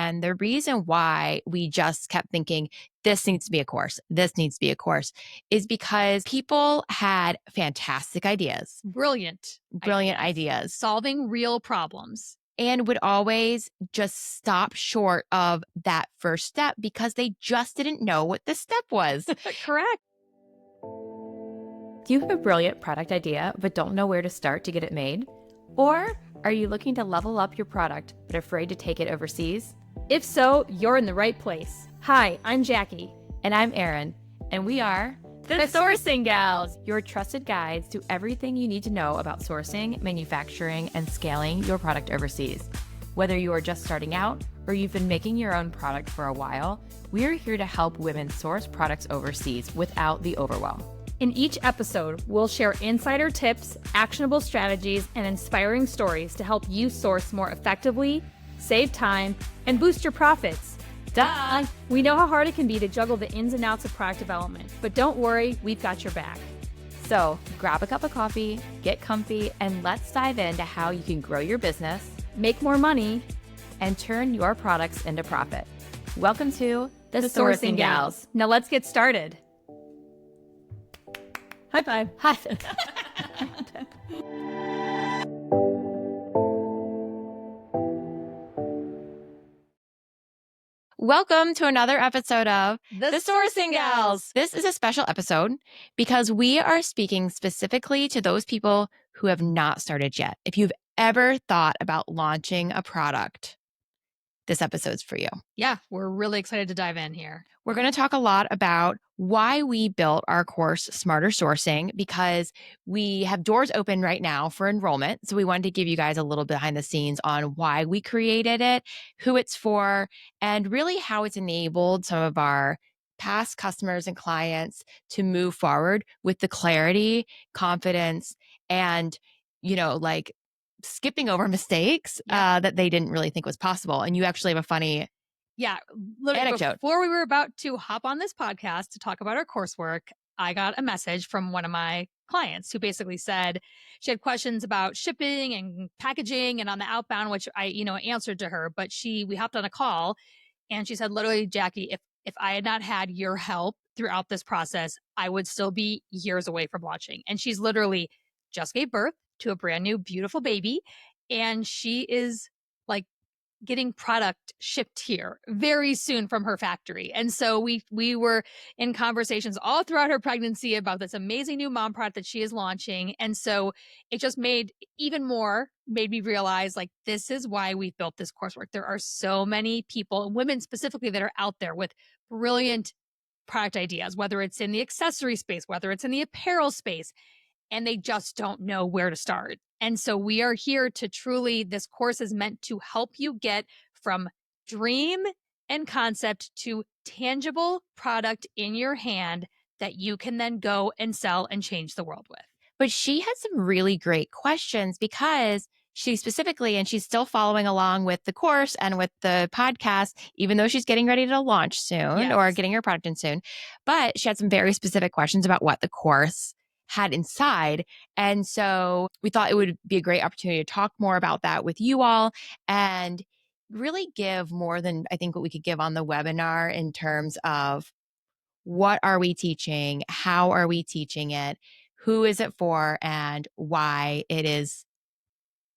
And the reason why we just kept thinking, this needs to be a course, this needs to be a course, is because people had fantastic ideas, Brilliant ideas, solving real problems. and would always just stop short of that first step because they just didn't know what the step was. Correct. Do you have a brilliant product idea but don't know where to start to get it made? Or are you looking to level up your product but afraid to take it overseas? If so, you're in the right place. Hi, I'm Jackie. And I'm Erin, and we are The Sourcing Gals, your trusted guides to everything you need to know about sourcing, manufacturing, and scaling your product overseas. Whether you are just starting out or you've been making your own product for a while, we are here to help women source products overseas without the overwhelm. In each episode, we'll share insider tips, actionable strategies, and inspiring stories to help you source more effectively, save time, and boost your profits. Duh! We know how hard it can be to juggle the ins and outs of product development, but don't worry, we've got your back. So grab a cup of coffee, get comfy, and let's dive into how you can grow your business, make more money, and turn your products into profit. Welcome to The Sourcing Gals. Now let's get started. High five. Hi. Welcome to another episode of The Sourcing Gals. This is a special episode because we are speaking specifically to those people who have not started yet. If you've ever thought about launching a product, this episode's for you. Yeah, we're really excited to dive in here. We're going to talk a lot about why we built our course, Smarter Sourcing, because we have doors open right now for enrollment. So we wanted to give you guys a little behind the scenes on why we created it, who it's for, and really how it's enabled some of our past customers and clients to move forward with the clarity, confidence, and, skipping over mistakes that they didn't really think was possible. And you actually have a funny literally anecdote. Before we were about to hop on this podcast to talk about our coursework, I got a message from one of my clients who basically said she had questions about shipping and packaging and on the outbound, which I, answered to her, but we hopped on a call and she said, literally, Jackie, if I had not had your help throughout this process, I would still be years away from launching. And she's literally just gave birth to a brand new, beautiful baby. And she is like getting product shipped here very soon from her factory. And so we were in conversations all throughout her pregnancy about this amazing new mom product that she is launching. And so it just made me realize, like, this is why we built this coursework. There are so many people, women specifically, that are out there with brilliant product ideas, whether it's in the accessory space, whether it's in the apparel space, and they just don't know where to start. And so we are here to this course is meant to help you get from dream and concept to tangible product in your hand that you can then go and sell and change the world with. But she had some really great questions because she specifically, and she's still following along with the course and with the podcast, even though she's getting ready to launch soon or getting her product in soon. But she had some very specific questions about what the course had inside. And so we thought it would be a great opportunity to talk more about that with you all and really give more than I think what we could give on the webinar in terms of what are we teaching, how are we teaching it, who is it for, and why it's,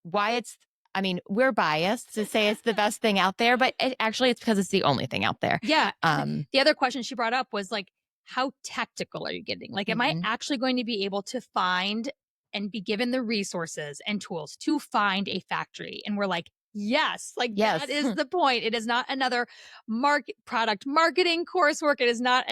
we're biased to say it's the best thing out there, but it's because it's the only thing out there. Yeah. The other question she brought up was like, how tactical are you getting? Like, am I actually going to be able to find and be given the resources and tools to find a factory? And we're like, yes, that is the point. It is not another product marketing coursework. It is not,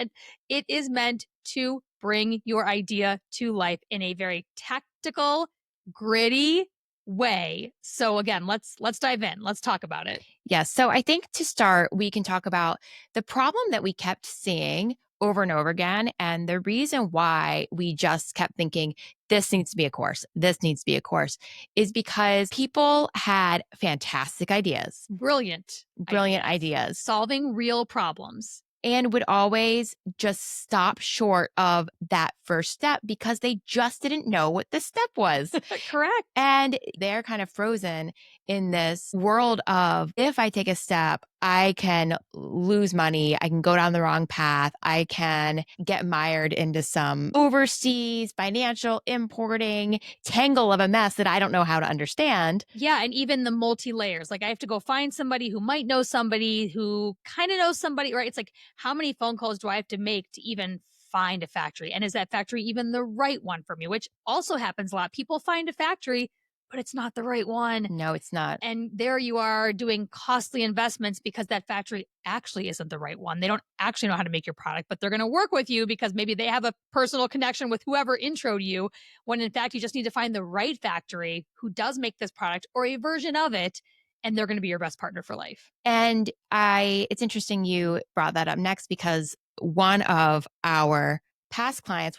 it is meant to bring your idea to life in a very tactical, gritty way. So again, let's dive in. Let's talk about it. Yes. So I think to start, we can talk about the problem that we kept seeing over and over again. And the reason why we just kept thinking, this needs to be a course, this needs to be a course, is because people had fantastic ideas. Brilliant ideas. Solving real problems. And would always just stop short of that first step because they just didn't know what the step was. Correct. And they're kind of frozen in this world of, if I take a step, I can lose money. I can go down the wrong path. I can get mired into some overseas financial importing tangle of a mess that I don't know how to understand. Yeah. And even the multi layers. Like I have to go find somebody who might know somebody who kind of knows somebody, right? It's like, how many phone calls do I have to make to even find a factory? And is that factory even the right one for me? Which also happens a lot. People find a factory, but it's not the right one. No, it's not. And there you are doing costly investments because that factory actually isn't the right one. They don't actually know how to make your product, but they're going to work with you because maybe they have a personal connection with whoever introed you, when in fact you just need to find the right factory who does make this product or a version of it, and they're going to be your best partner for life. And it's interesting you brought that up next, because one of my past clients,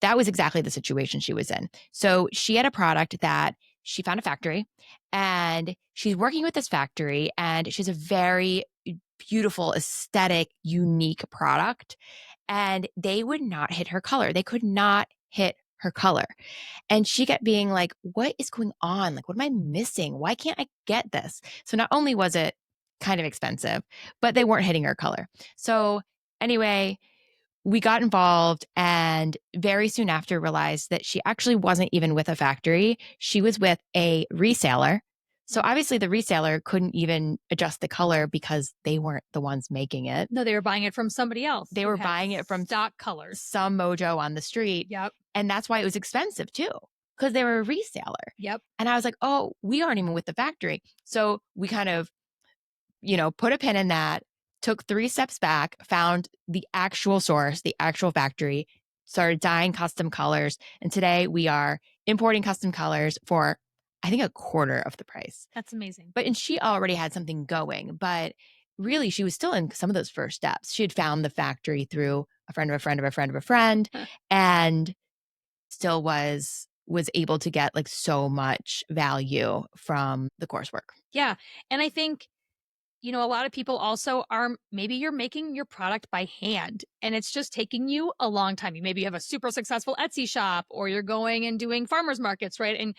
that was exactly the situation she was in. So she had a product that she found a factory, and she's working with this factory, and she's a very beautiful, aesthetic, unique product. And they would not hit her color. They could not hit her color. And she kept being like, what is going on? Like, what am I missing? Why can't I get this? So not only was it kind of expensive, but they weren't hitting her color. So anyway, we got involved, and very soon after realized that she actually wasn't even with a factory. She was with a reseller. So obviously the reseller couldn't even adjust the color because they weren't the ones making it. No, they were buying it from somebody else. They were buying it from stock colors. some mojo on the street. Yep. And that's why it was expensive too, because they were a reseller. Yep. And I was like, oh, we aren't even with the factory. So we kind of, put a pin in that, took 3 steps back, found the actual source, the actual factory, started dyeing custom colors. And today we are importing custom colors for, I think, a quarter of the price. That's amazing. And she already had something going, but really she was still in some of those first steps. She had found the factory through a friend of a friend of a friend of a friend, and still was able to get like so much value from the coursework. Yeah. And I think, a lot of people also are, maybe you're making your product by hand and it's just taking you a long time. You maybe have a super successful Etsy shop, or you're going and doing farmers markets, right?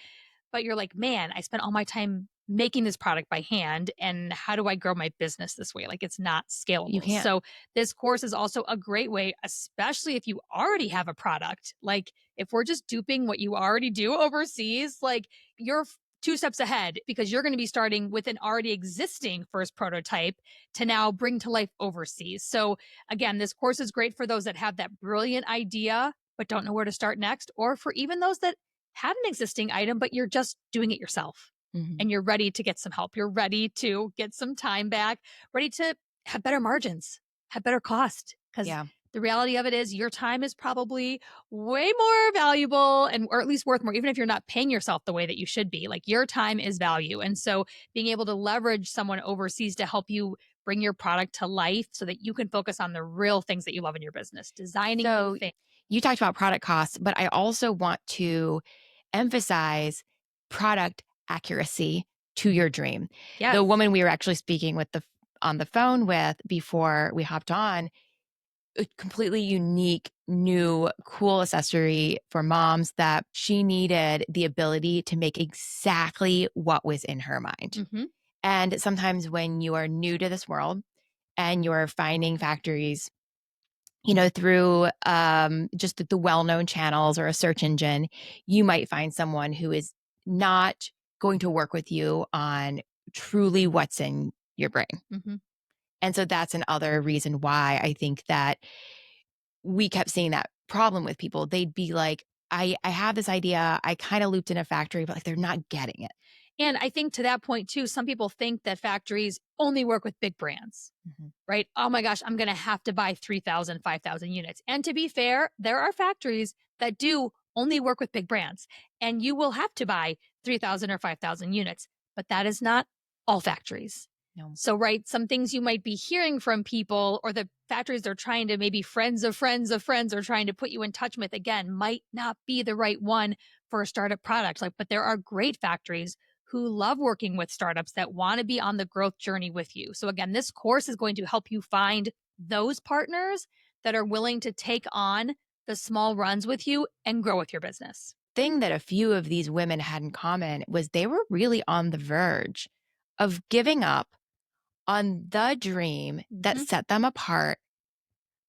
But you're like, man, I spent all my time making this product by hand, and how do I grow my business this way? Like, it's not scalable. You can't. So this course is also a great way, especially if you already have a product. Like, if we're just duping what you already do overseas, like, you're 2 steps ahead, because you're going to be starting with an already existing first prototype to now bring to life overseas. So again, this course is great for those that have that brilliant idea but don't know where to start next, or for even those that have an existing item but you're just doing it yourself. Mm-hmm. And you're ready to get some help. You're ready to get some time back, ready to have better margins, have better cost. Because the reality of it is your time is probably way more valuable, or at least worth more, even if you're not paying yourself the way that you should be. Like, your time is value. And so being able to leverage someone overseas to help you bring your product to life so that you can focus on the real things that you love in your business, designing new things. You talked about product costs, but I also want to emphasize product accuracy to your dream. Yes. The woman we were actually speaking with on the phone with before we hopped on, a completely unique, new, cool accessory for moms that she needed the ability to make exactly what was in her mind. Mm-hmm. And sometimes when you are new to this world and you're finding factories, through just the well-known channels or a search engine, you might find someone who is not going to work with you on truly what's in your brain. Mm-hmm. And so that's another reason why I think that we kept seeing that problem with people. They'd be like, I have this idea. I kind of looped in a factory, but like they're not getting it. And I think to that point too, some people think that factories only work with big brands, right? Oh my gosh, I'm going to have to buy 3,000, 5,000 units. And to be fair, there are factories that do only work with big brands, and you will have to buy 3,000 or 5,000 units, but that is not all factories. No. So, right, some things you might be hearing from people, or the factories they're trying to, maybe friends of friends of friends are trying to put you in touch with, again, might not be the right one for a startup product. But there are great factories who love working with startups that want to be on the growth journey with you. So again, this course is going to help you find those partners that are willing to take on the small runs with you and grow with your business. Thing that a few of these women had in common was they were really on the verge of giving up on the dream that set them apart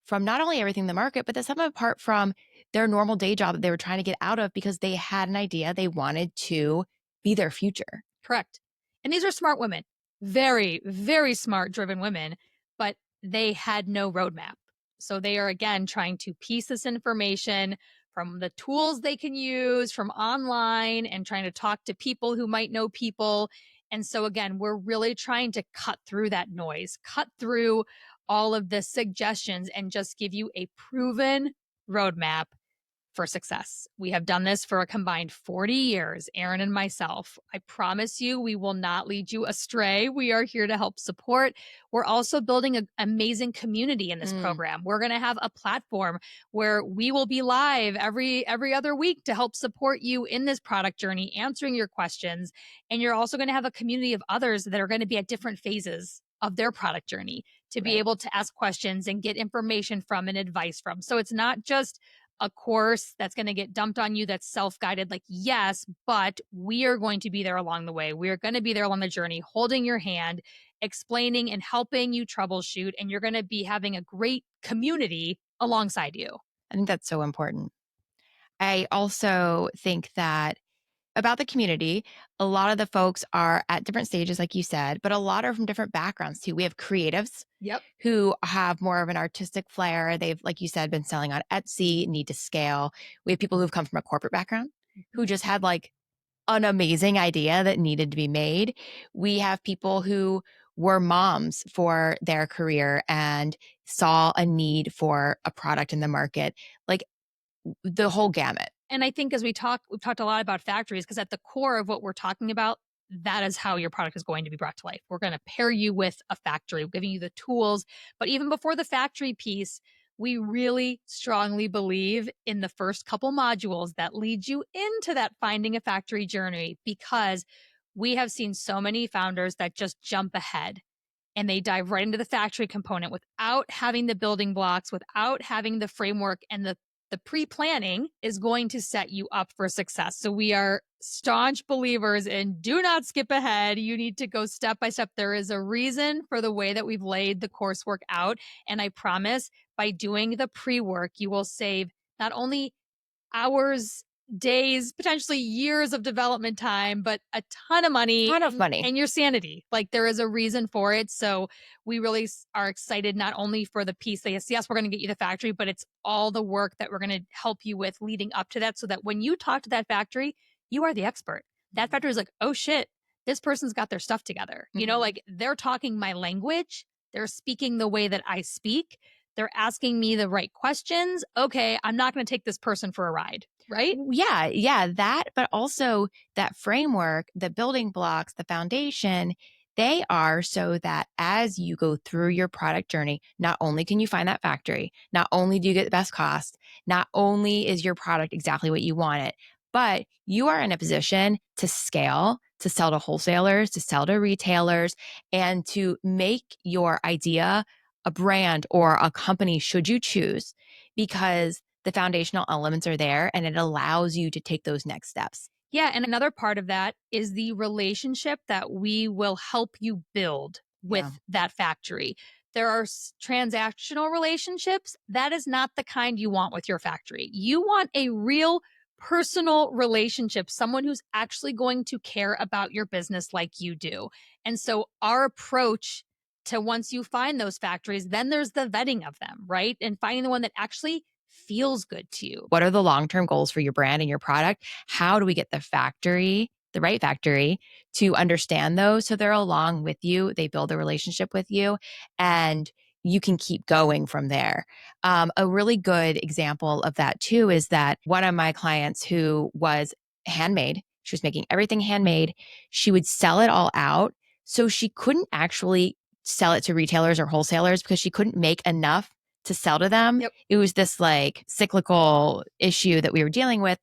from not only everything in the market, but that set them apart from their normal day job that they were trying to get out of because they had an idea they wanted to be their future. Correct. And these are smart women, very, very smart, driven women, but they had no roadmap. So they are, again, trying to piece this information from the tools they can use from online and trying to talk to people who might know people. And so, again, we're really trying to cut through that noise, cut through all of the suggestions, and just give you a proven roadmap for success. We have done this for a combined 40 years, Erin and myself. I promise you, we will not lead you astray. We are here to help support. We're also building an amazing community in this program. We're going to have a platform where we will be live every other week to help support you in this product journey, answering your questions. And you're also going to have a community of others that are going to be at different phases of their product journey to be able to ask questions and get information from and advice from. So it's not just a course that's going to get dumped on you that's self-guided. Like, yes, but we are going to be there along the way. We are going to be there along the journey, holding your hand, explaining and helping you troubleshoot. And you're going to be having a great community alongside you. I think that's so important. I also think that about the community, a lot of the folks are at different stages, like you said, but a lot are from different backgrounds too. We have creatives who have more of an artistic flair. They've, like you said, been selling on Etsy, need to scale. We have people who've come from a corporate background who just had like an amazing idea that needed to be made. We have people who were moms for their career and saw a need for a product in the market, like the whole gamut. And I think as we've talked a lot about factories, because at the core of what we're talking about, that is how your product is going to be brought to life. We're going to pair you with a factory, giving you the tools. But even before the factory piece, we really strongly believe in the first couple modules that lead you into that finding a factory journey, because we have seen so many founders that just jump ahead and they dive right into the factory component without having the building blocks, without having the framework, and the pre-planning is going to set you up for success. So we are staunch believers in do not skip ahead. You need to go step by step. There is a reason for the way that we've laid the coursework out. And I promise by doing the pre-work, you will save not only hours, days, potentially years of development time, but a ton of money. And your sanity. Like, there is a reason for it. So we really are excited not only for the piece that yes, we're going to get you the factory, but it's all the work that we're going to help you with leading up to that, so that when you talk to that factory, you are the expert. That factory is like, oh shit, this person's got their stuff together. You know, like, they're talking my language. They're speaking the way that I speak. They're asking me the right questions. Okay, I'm not going to take this person for a ride, right? Yeah, that, but also that framework, the building blocks, the foundation, they are so that as you go through your product journey, not only can you find that factory, not only do you get the best cost, not only is your product exactly what you want it, but you are in a position to scale, to sell to wholesalers, to sell to retailers, and to make your idea a brand or a company, should you choose, because the foundational elements are there and it allows you to take those next steps. Yeah. And another part of that is the relationship that we will help you build with that factory. There are transactional relationships. That is not the kind you want with your factory. You want a real personal relationship, someone who's actually going to care about your business like you do. And so our approach to, once you find those factories, then there's the vetting of them, right? And finding the one that actually feels good to you. What are the long-term goals for your brand and your product? How do we get the right factory to understand those so they're along with you, they build a relationship with you, and you can keep going from there. A really good example of that too is that one of my clients who was handmade, she was making everything handmade. She would sell it all out. So she couldn't actually sell it to retailers or wholesalers because she couldn't make enough to sell to them. It was this like cyclical issue that we were dealing with.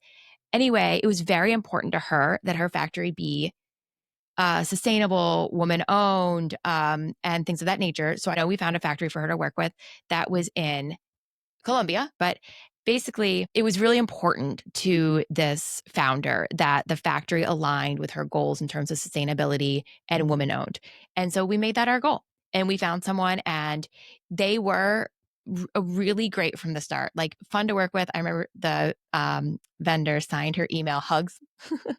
Anyway, it was very important to her that her factory be sustainable, woman owned, and things of that nature. So I know we found a factory for her to work with that was in Colombia, but basically it was really important to this founder that the factory aligned with her goals in terms of sustainability and woman owned. And so we made that our goal. and we found someone, and they were really great from the start, like fun to work with. I remember the vendor signed her email hugs.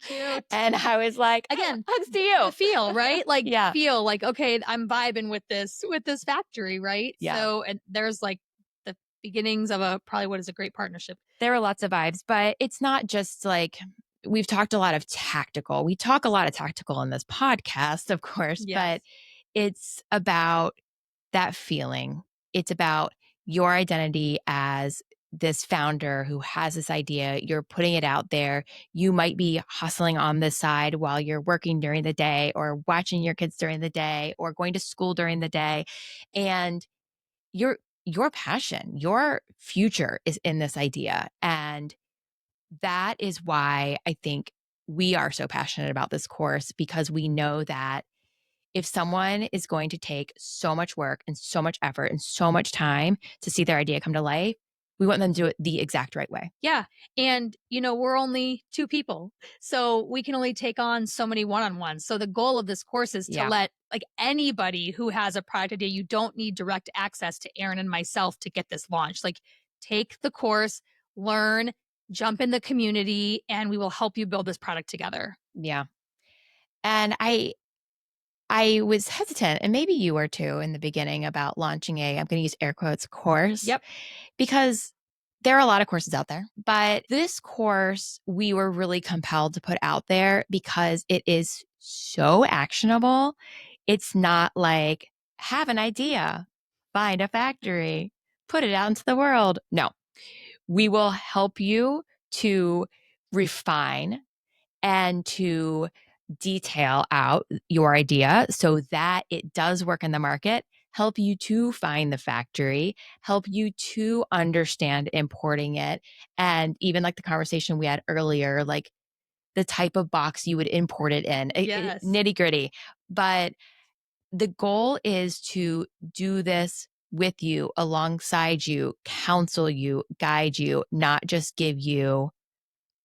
Cute. And I was like, again, hugs to you. feel, right? Like Yeah. feel like, okay, I'm vibing with this factory, right? Yeah. So, and there's like the beginnings of probably what is a great partnership. There are lots of vibes, but it's not just like, we've talked a lot of tactical. We talk a lot of tactical in this podcast, of course, Yes. but it's about that feeling. It's about your identity as this founder who has this idea. You're putting it out there. You might be hustling on the side while you're working during the day, or watching your kids during the day, or going to school during the day. And your passion, your future is in this idea. And that is why I think we are so passionate about this course, because we know that if someone is going to take so much work and so much effort and so much time to see their idea come to life, we want them to do it the exact right way. Yeah. And, we're only two people. So we can only take on so many one-on-ones. So the goal of this course is to let like anybody who has a product idea, you don't need direct access to Erin and myself to get this launched. Like, take the course, learn, jump in the community, and we will help you build this product together. Yeah. And I was hesitant, and maybe you were too in the beginning, about launching I'm going to use air quotes, course. Yep. Because there are a lot of courses out there, but this course we were really compelled to put out there because it is so actionable. It's not like, have an idea, find a factory, put it out into the world. No, we will help you to refine and to detail out your idea so that it does work in the market, help you to find the factory, help you to understand importing it. And even like the conversation we had earlier, like the type of box you would import it in, Yes. nitty gritty. But the goal is to do this with you, alongside you, counsel you, guide you, not just give you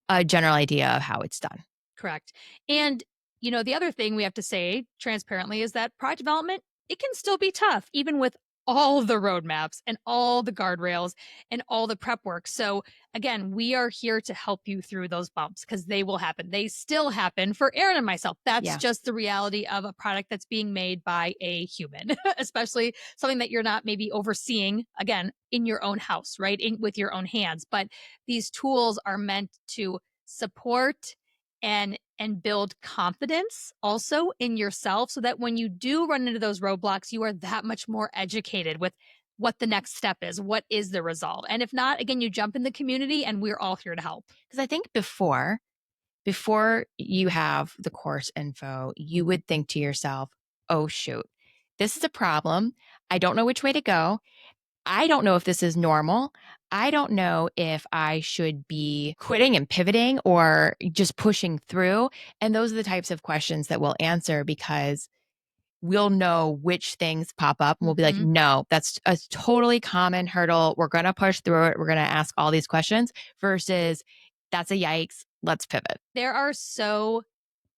a general idea of how it's done. Correct. And, the other thing we have to say transparently is that product development, it can still be tough, even with all the roadmaps and all the guardrails and all the prep work. So, again, we are here to help you through those bumps, because they will happen. They still happen for Erin and myself. That's just the reality of a product that's being made by a human, especially something that you're not maybe overseeing, again, in your own house, right? With your own hands. But these tools are meant to support and build confidence also in yourself, so that when you do run into those roadblocks, you are that much more educated with what the next step is, what is the result. And if not, again, you jump in the community and we're all here to help. Because I think before you have the course info, you would think to yourself, oh shoot, this is a problem. I don't know which way to go. I don't know if this is normal. I don't know if I should be quitting and pivoting or just pushing through. And those are the types of questions that we'll answer, because we'll know which things pop up, and we'll be like, no, that's a totally common hurdle. We're going to push through it. We're going to ask all these questions, versus that's a yikes. Let's pivot. There are so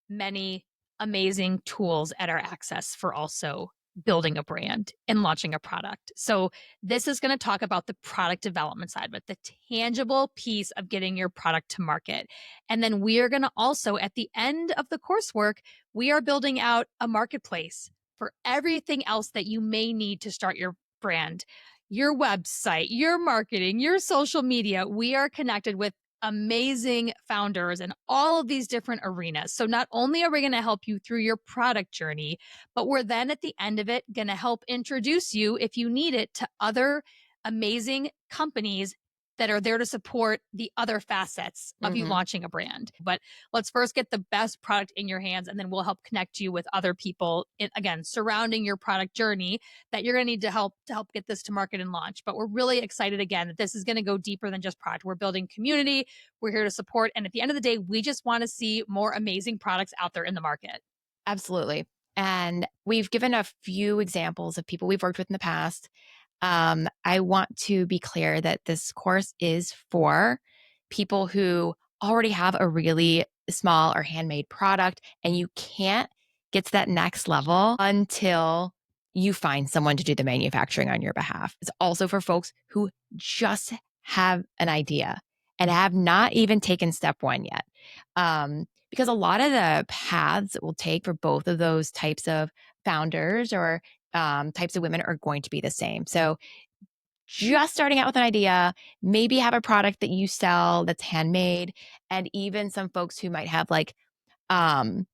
many amazing tools at our access for also building a brand and launching a product. So this is going to talk about the product development side of it, the tangible piece of getting your product to market. And then we are going to also, at the end of the coursework, we are building out a marketplace for everything else that you may need to start your brand, your website, your marketing, your social media. We are connected with amazing founders in all of these different arenas. So not only are we going to help you through your product journey, but we're then at the end of it going to help introduce you, if you need it, to other amazing companies that are there to support the other facets of you launching a brand. But let's first get the best product in your hands, and then we'll help connect you with other people again, surrounding your product journey that you're going to need to help get this to market and launch. But we're really excited again that this is going to go deeper than just product. We're building community. We're here to support. And at the end of the day, we just want to see more amazing products out there in the market. Absolutely. And we've given a few examples of people we've worked with in the past. I want to be clear that this course is for people who already have a really small or handmade product, and you can't get to that next level until you find someone to do the manufacturing on your behalf. It's also for folks who just have an idea and have not even taken step one yet. Because a lot of the paths it will take for both of those types of founders or types of women are going to be the same. So just starting out with an idea, maybe have a product that you sell that's handmade, and even some folks who might have like um,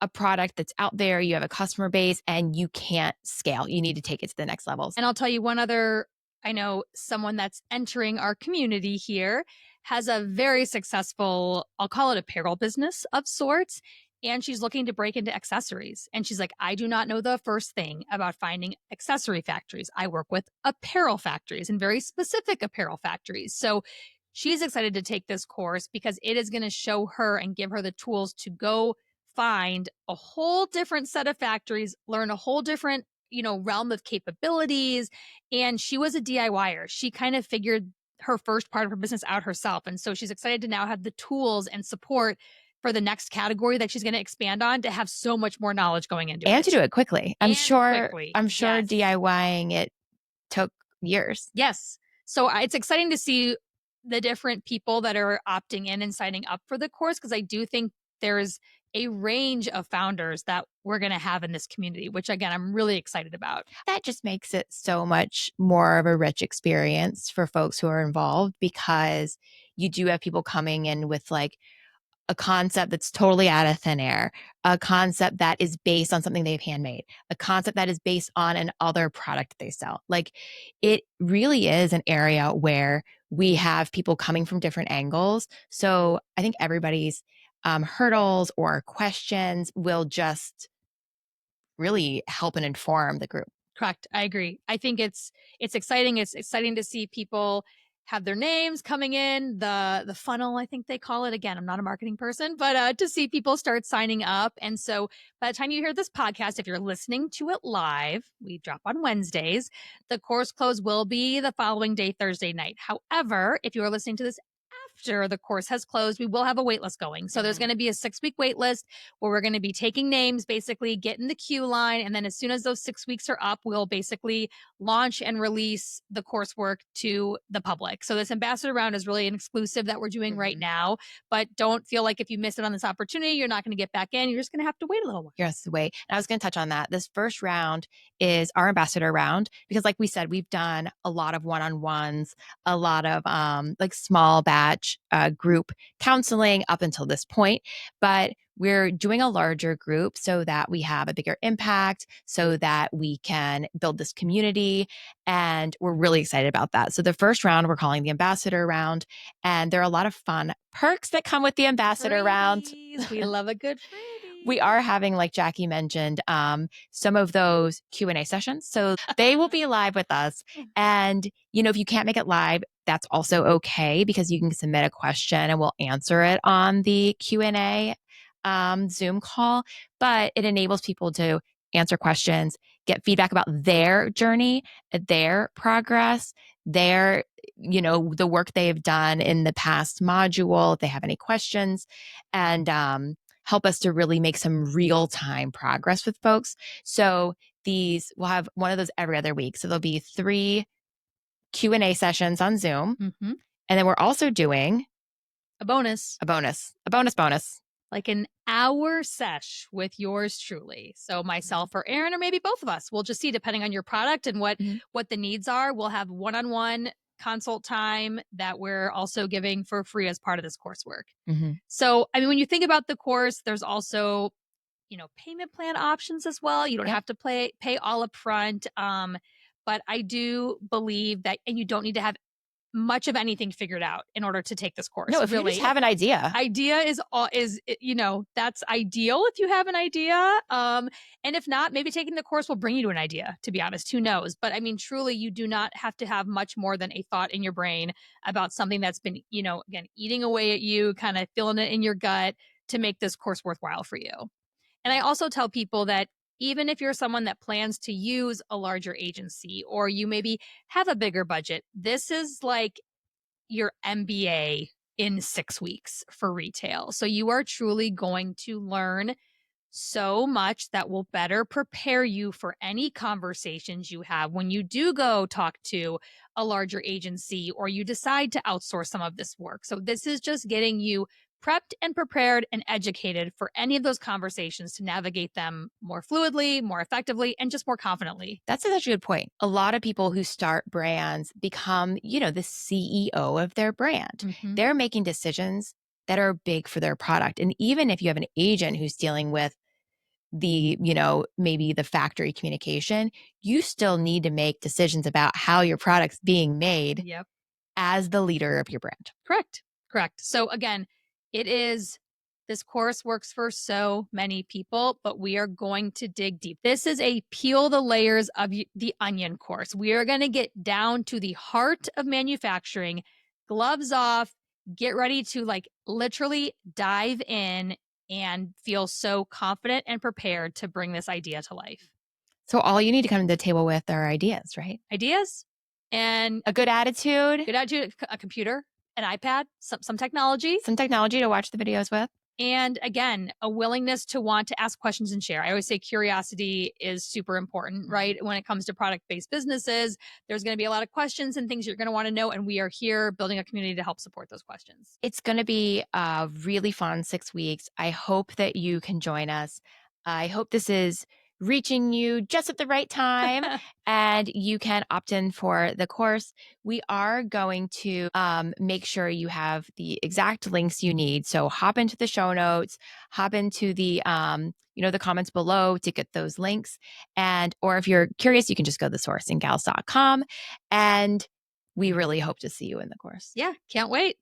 a product that's out there, you have a customer base, and you can't scale. You need to take it to the next levels. And I'll tell you one other, I know someone that's entering our community here has a very successful, I'll call it apparel business of sorts. And she's looking to break into accessories. And she's like, I do not know the first thing about finding accessory factories. I work with apparel factories and very specific apparel factories. So she's excited to take this course because it is going to show her and give her the tools to go find a whole different set of factories, learn a whole different realm of capabilities. And she was a DIYer. She kind of figured her first part of her business out herself. And so she's excited to now have the tools and support for the next category that she's going to expand on to have so much more knowledge going into it. And to do it quickly. I'm sure Yes. DIYing it took years. Yes. So it's exciting to see the different people that are opting in and signing up for the course, because I do think there's a range of founders that we're going to have in this community, which again, I'm really excited about. That just makes it so much more of a rich experience for folks who are involved, because you do have people coming in with like a concept that's totally out of thin air, a concept that is based on something they've handmade, a concept that is based on an other product they sell. Like, it really is an area where we have people coming from different angles. So I think everybody's hurdles or questions will just really help and inform the group. Correct. I agree. I think it's exciting. It's exciting to see people have their names coming in the funnel, I think they call it. Again, I'm not a marketing person, but to see people start signing up. And so by the time you hear this podcast, if you're listening to it live, we drop on Wednesdays. The course close will be the following day, Thursday night. However, if you are listening to this after the course has closed, we will have a wait list going. So there's going to be a 6-week wait list where we're going to be taking names, basically get in the queue line. And then as soon as those 6 weeks are up, we'll basically launch and release the coursework to the public. So this ambassador round is really an exclusive that we're doing right now, but don't feel like if you miss it on this opportunity, you're not going to get back in. You're just going to have to wait a little while. Yes, wait. And I was going to touch on that. This first round is our ambassador round, because like we said, we've done a lot of one-on-ones, a lot of like small batch group counseling up until this point, but we're doing a larger group so that we have a bigger impact, so that we can build this community. And we're really excited about that. So the first round, we're calling the ambassador round. And there are a lot of fun perks that come with the ambassador round. We love a good freebie. We are having, like Jackie mentioned, some of those Q&A sessions. So they will be live with us. And, if you can't make it live, that's also okay, because you can submit a question and we'll answer it on the Q&A Zoom call. But it enables people to answer questions, get feedback about their journey, their progress, their, the work they've done in the past module, if they have any questions, and help us to really make some real-time progress with folks. So we'll have one of those every other week. So there'll be 3 Q&A sessions on Zoom. Mm-hmm. And then we're also doing a bonus. Like an hour sesh with yours truly. So myself or Erin, or maybe both of us, we'll just see, depending on your product and what the needs are. We'll have one-on-one consult time that we're also giving for free as part of this coursework. So, I mean, when you think about the course, there's also, payment plan options as well. You don't have to pay all up front. But I do believe that, and you don't need to have much of anything figured out in order to take this course. No, if you just have an idea. Idea is that's ideal if you have an idea. And if not, maybe taking the course will bring you to an idea, to be honest. Who knows? But I mean, truly, you do not have to have much more than a thought in your brain about something that's been, again, eating away at you, kind of feeling it in your gut to make this course worthwhile for you. And I also tell people that even if you're someone that plans to use a larger agency, or you maybe have a bigger budget, this is like your MBA in 6 weeks for retail. So you are truly going to learn so much that will better prepare you for any conversations you have when you do go talk to a larger agency or you decide to outsource some of this work. So, this is just getting you prepped and prepared and educated for any of those conversations to navigate them more fluidly, more effectively, and just more confidently. That's such a good point. A lot of people who start brands become, the CEO of their brand. Mm-hmm. They're making decisions that are big for their product. And even if you have an agent who's dealing with the, maybe the factory communication, you still need to make decisions about how your product's being made Yep. as the leader of your brand. Correct. So again, this course works for so many people, but we are going to dig deep. This is a peel the layers of the onion course. We are going to get down to the heart of manufacturing, gloves off, get ready to literally dive in and feel so confident and prepared to bring this idea to life. So all you need to come to the table with are ideas, right? Ideas and a good attitude, a computer, an iPad, some technology. Some technology to watch the videos with. And again, a willingness to want to ask questions and share. I always say curiosity is super important, right? When it comes to product-based businesses, there's going to be a lot of questions and things you're going to want to know. And we are here building a community to help support those questions. It's going to be a really fun 6 weeks. I hope that you can join us. I hope this is reaching you just at the right time and you can opt in for the course. We are going to make sure you have the exact links you need. So hop into the show notes, hop into the the comments below to get those links. Or if you're curious, you can just go to sourcinggals.com, and we really hope to see you in the course. Yeah, can't wait.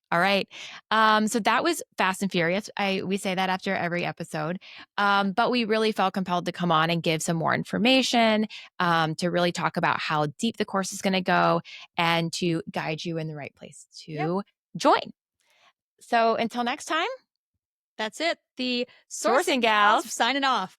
All right. So that was Fast and Furious. We say that after every episode. But we really felt compelled to come on and give some more information, to really talk about how deep the course is going to go and to guide you in the right place to join. So until next time, that's it. The Sourcing Gals signing off.